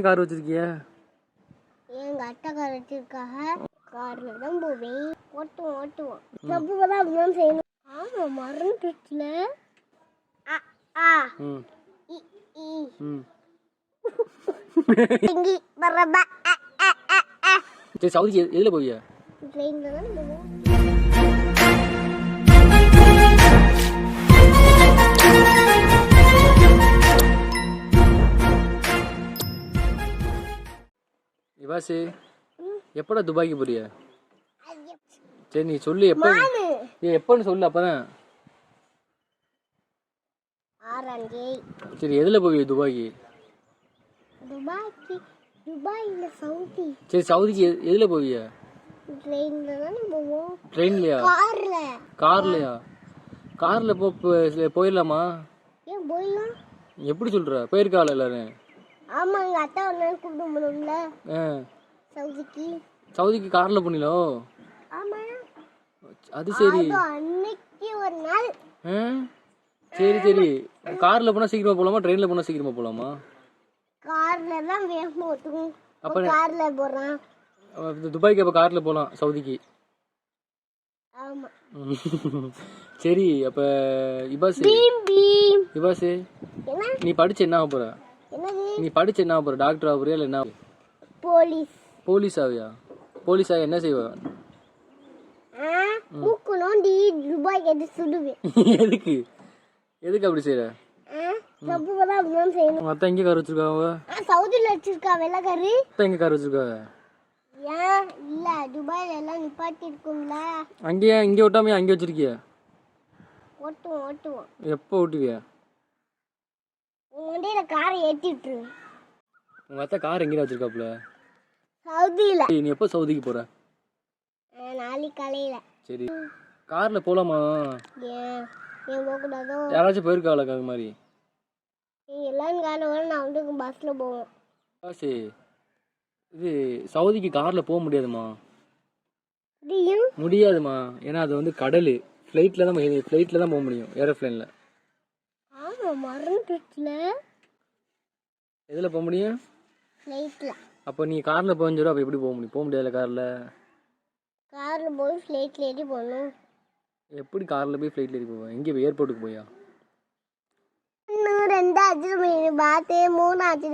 எங்க கார் வச்சிருக்கிய? எங்க அத்தை கார் வச்சிருக்காங்க. கார்ல தான் போவேன். ஓட்டுவோம். தப்புதான் அப்படிதான் செய்யணும். ஆமா மறந்துட்டுல. ஆ இ இ இங்கி பரபா. சரி சவுதிக்கு எதுல போவிய? ட்ரெயின்ல தான் போவோம். இவாசி எப்படா துபாய்க்கு போறிய? சரி நீ சொல்லு எப்பன்னு சொல்லு அப்பதான். சரி எதுல போவிய துபாய்க்கு? துபாய்ல சவுதி. சரி சவுதிக்கு எதுல போவிய? ட்ரெயின்ல தான் போவோம். ட்ரெயின்லயா? கார்லயா? கார்ல போயிடலாமா? ஏன் போயிடலாம். எப்படி சொல்ற? போயிருக்காள எல்லாரும்? ஆமா எங்க அத்தை ஒரு நாள் கூப்பிட்டு போகணும்ல சவுதிக்கு. சவுதிக்கு கார்ல போனீங்களோ? ஆமா அது சரி. அன்னைக்கு ஒரு நாள். சரி கார்ல போனா சீக்கிரமா போலாமா ட்ரெயின்ல போனா சீக்கிரமா போலாமா? கார்ல தான் வேகமா ஓட்டுவோம். அப்ப கார்ல போறோம். துபாய்க்கு அப்ப கார்ல போலாம் சவுதிக்கு. ஆமா சரி அப்ப இபாசி நீ படிச்சு என்ன ஆக போற? நீ படிச்சு என்ன ஆக போற? டாக்டர் ஆக போறியா இல்ல என்ன? போலீஸ் ஆவியா? போலீஸ் ஆக என்ன செய்வ? துபாய்க்கு எடுத்து சுடுவேன். எதுக்கு அப்படி செய்யற? தப்புதான் அப்படிதான் செய்யணும். அத்தை எங்க கார் வச்சிருக்காங்க? சவுதில வச்சிருக்கா வெள்ளை காரு. அத்தை எங்க கார் வச்சிருக்காங்க? ஏன் இல்ல துபாய்ல எல்லாம் நிப்பாட்டி இருக்கும்ல. அங்கேயே இங்க ஓட்டாம அங்க வச்சிருக்கிய? ஓட்டுவோம். எப்போ ஓட்டுவியா? உங்க காரை ஏத்திட்டு. உங்க அத்தை கார் எங்க வச்சிருக்காப்ல? சவுதில. நீ எப்போ சவுதிக்கு போற? நாளைக்கு காலையில. சரி கார்ல போலாமா? ஏன் போக கூடாதோ? யாராச்சும் போயிருக்காளா அது மாதிரி? எல்லாரும் கார்ல வர நான் வந்து பஸ்ல போவோம். சரி இது சவுதிக்கு கார்ல போக முடியாதுமா? முடியாதுமா ஏன்னா அது வந்து கடல். ஃப்ளைட்ல தான் போக முடியும். ஏரோப்ளேன்ல. ஆமா மறந்துட்டுல. எதுல போக முடியும்? ஃப்ளைட்ல. அப்ப நீ கார்ல போஞ்சறோ அப்ப எப்படி போக முடியும்? போக முடியாதுல கார்ல. கார்ல போய் ஃப்ளைட்ல ஏறி போணும். எப்படி கார்ல போய் ஃப்ளைட்ல ஏறி போவ? எங்க போய் ஏர்போர்ட்டுக்கு போயா? 1 2 5 பாத்து 3 5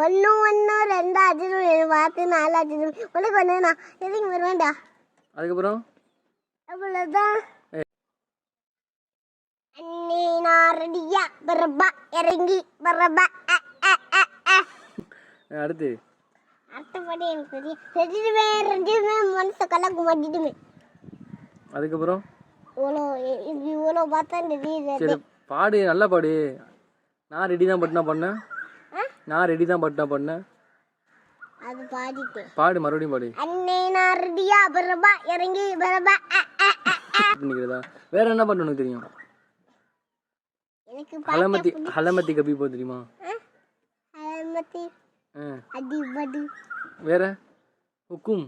1 1 2 5 பாத்து 4 5 உனக்கு வந்து நான் எதுக்கு வருவேன்டா. அதுக்கப்புறம் அவ்வளவுதான். அண்ணே நான் ரெடியா பரபா இறங்கி பரபா. அடுத்து அடுத்தபடி எனக்கு ரெடிமே மனசை கலக்கு மாட்டிடுமே. அதுக்கப்புறம் இவ்வளோ பார்த்தா சரி பாடு நல்லா பாடு. நான் ரெடி தான் பட்னா பண்ணேன். அது பாடிட்டேன். பாடு மறுபடியும் பாடு. அண்ணே நான் ரெடியா பரபா இறங்கி பரபா. பண்ணிக்கிறதா? வேற என்ன பண்ண உனக்கு தெரியும்? எனக்கு ஹலமத்தி கபி போ தெரியுமா? ஹலமத்தி அடி படி. வேற ஹுக்கும்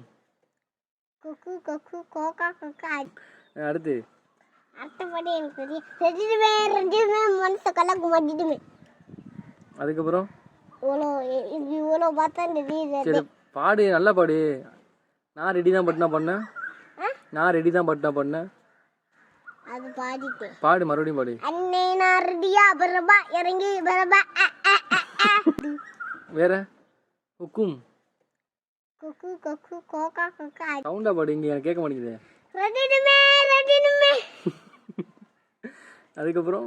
குக்கு குக்கு கோகா கோகா. அடுத்து அடுத்தபடி எனக்கு ரெடிமே மனசை கலக்கு மாட்டிடுமே. அதுக்கப்புறம் இவ்வளோ பார்த்தா சரி பாடு நல்லா பாடு. நான் ரெடி தான் பட்னா பண்ணேன். அது பாடிட்டேன். பாடு மறுபடியும் பாடு. அண்ணே நான் ரெடியா பரபா இறங்கி பரபா. வேற ஹுக்கும் குக்கு குக்கு கோகா கோகா. சவுண்டா பாடு. இங்க எனக்கு கேட்க மாட்டேங்குது. ரெடிமே. அதுக்கப்புறம்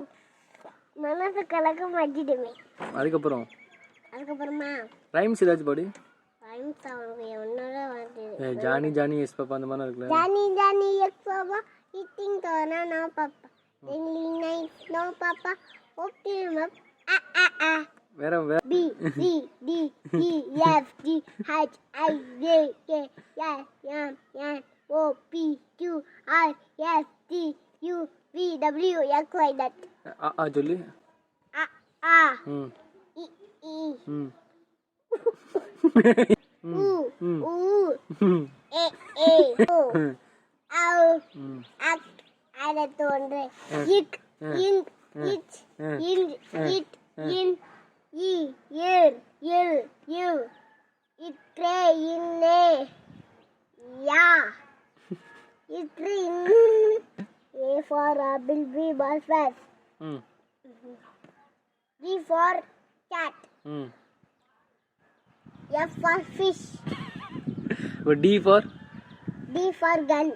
மனசு கலக்க மாட்டிடுமே. அதுக்கப்புறமா ரைம்ஸ் ஏதாச்சும் பாடு. ரைம்ஸ் ஒன்னோட வந்து ஜானி எஸ் பாப்பா அந்த மாதிரி இருக்குல்ல. Johnny yes papa eating corner no papa really nice no papa open up வேற B C D E F G H I J K L M N O P Q R S T U V W X Y Z. சொல்லு. A E E U A O Au ak ada tondre ik in it in it in I yer yer you train. Yeah. It's train. A for apple, B for fast. ம் D for cat. ம் F for fish. இப்போ D for D for gun.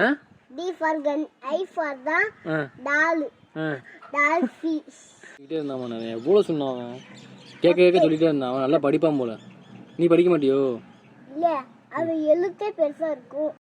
Ah D for gun. I for the ah doll. Ah Doll fish. சொல்லிட்டே இருந்தான் நான் எவ்வளோ சொன்னான் அவன் கேட்க கேட்க சொல்லிட்டே இருந்தான் அவன் நல்லா படிப்பான் போல நீ படிக்க மாட்டியோ இல்ல அவன் எழுத்தே பெருசா இருக்கும்.